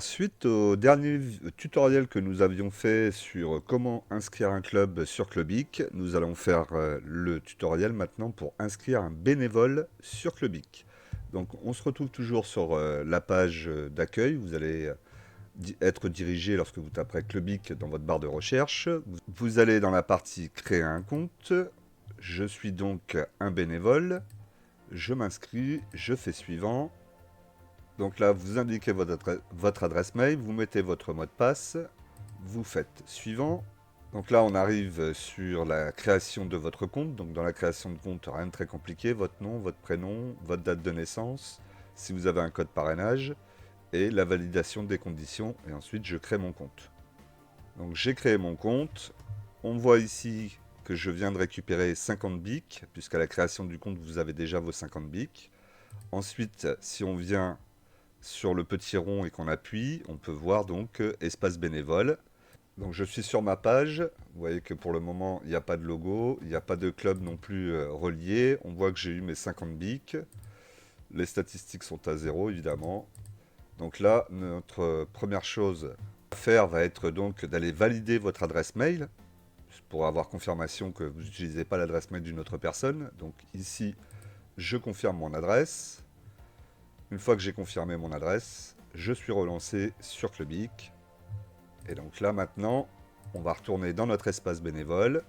Suite au dernier tutoriel que nous avions fait sur comment inscrire un club sur Clubic, nous allons faire le tutoriel maintenant pour inscrire un bénévole sur Clubic. Donc on se retrouve toujours sur la page d'accueil. Vous allez être dirigé lorsque vous taperez Clubic dans votre barre de recherche. Vous allez dans la partie créer un compte. Je suis donc un bénévole. Je m'inscris, je fais suivant. Donc là, vous indiquez votre adresse mail, vous mettez votre mot de passe, vous faites suivant. Donc là, on arrive sur la création de votre compte. Donc dans la création de compte, rien de très compliqué, votre nom, votre prénom, votre date de naissance, si vous avez un code parrainage, et la validation des conditions. Et ensuite, je crée mon compte. Donc j'ai créé mon compte. On voit ici que je viens de récupérer 50 BIC, puisqu'à la création du compte, vous avez déjà vos 50 BIC. Ensuite, si on vient sur le petit rond et qu'on appuie, on peut voir donc espace bénévole. Donc je suis sur ma page, vous voyez que pour le moment il n'y a pas de logo, il n'y a pas de club non plus relié, on voit que j'ai eu mes 50 BIC, les statistiques sont à 0 évidemment. Donc là, notre première chose à faire va être donc d'aller valider votre adresse mail, pour avoir confirmation que vous n'utilisez pas l'adresse mail d'une autre personne. Donc ici, je confirme mon adresse. Une fois que j'ai confirmé mon adresse, je suis relancé sur Clubic. Et donc là maintenant, on va retourner dans notre espace bénévole.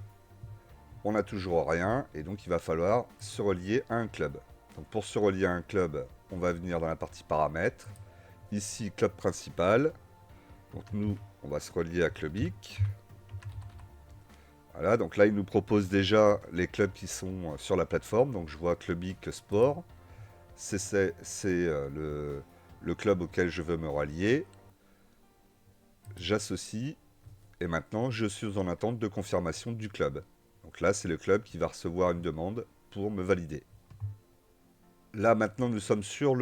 On n'a toujours rien et donc il va falloir se relier à un club. Donc pour se relier à un club, on va venir dans la partie paramètres. Ici, club principal. Donc nous, on va se relier à Clubic. Voilà, donc là, il nous propose déjà les clubs qui sont sur la plateforme. Donc je vois Clubic Sport. C'est le club auquel je veux me rallier. J'associe. Et maintenant, je suis en attente de confirmation du club. Donc là, c'est le club qui va recevoir une demande pour me valider. Là, maintenant, nous sommes sur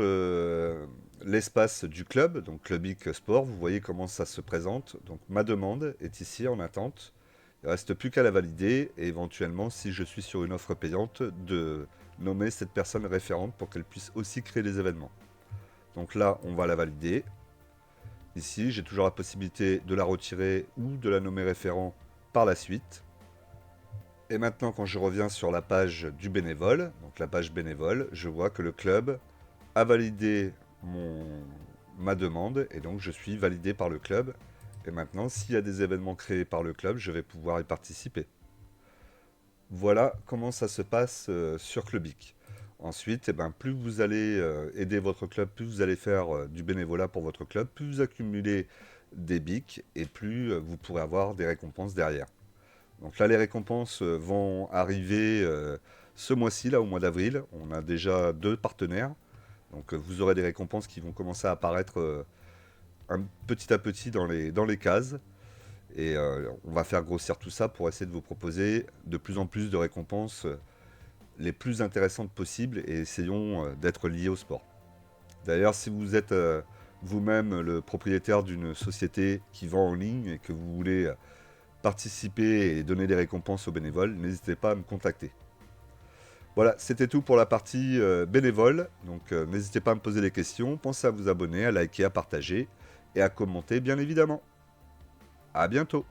l'espace du club, donc Clubic Sport. Vous voyez comment ça se présente. Donc ma demande est ici en attente. Il ne reste plus qu'à la valider et éventuellement, si je suis sur une offre payante, de nommer cette personne référente pour qu'elle puisse aussi créer les événements. Donc là, on va la valider. Ici, j'ai toujours la possibilité de la retirer ou de la nommer référent par la suite. Et maintenant, quand je reviens sur la page du bénévole, donc la page bénévole, je vois que le club a validé ma demande et donc je suis validé par le club. Et maintenant, s'il y a des événements créés par le club, je vais pouvoir y participer. Voilà comment ça se passe sur Clubic. Ensuite, eh ben, plus vous allez aider votre club, plus vous allez faire du bénévolat pour votre club, plus vous accumulez des BIC et plus vous pourrez avoir des récompenses derrière. Donc là, les récompenses vont arriver ce mois-ci, là, au mois d'avril. On a déjà 2 partenaires. Donc vous aurez des récompenses qui vont commencer à apparaître petit à petit dans les cases. Et on va faire grossir tout ça pour essayer de vous proposer de plus en plus de récompenses les plus intéressantes possibles et essayons d'être liés au sport. D'ailleurs, si vous êtes vous-même le propriétaire d'une société qui vend en ligne et que vous voulez participer et donner des récompenses aux bénévoles, n'hésitez pas à me contacter. Voilà, c'était tout pour la partie bénévole. Donc n'hésitez pas à me poser des questions, pensez à vous abonner, à liker, à partager et à commenter bien évidemment. À bientôt.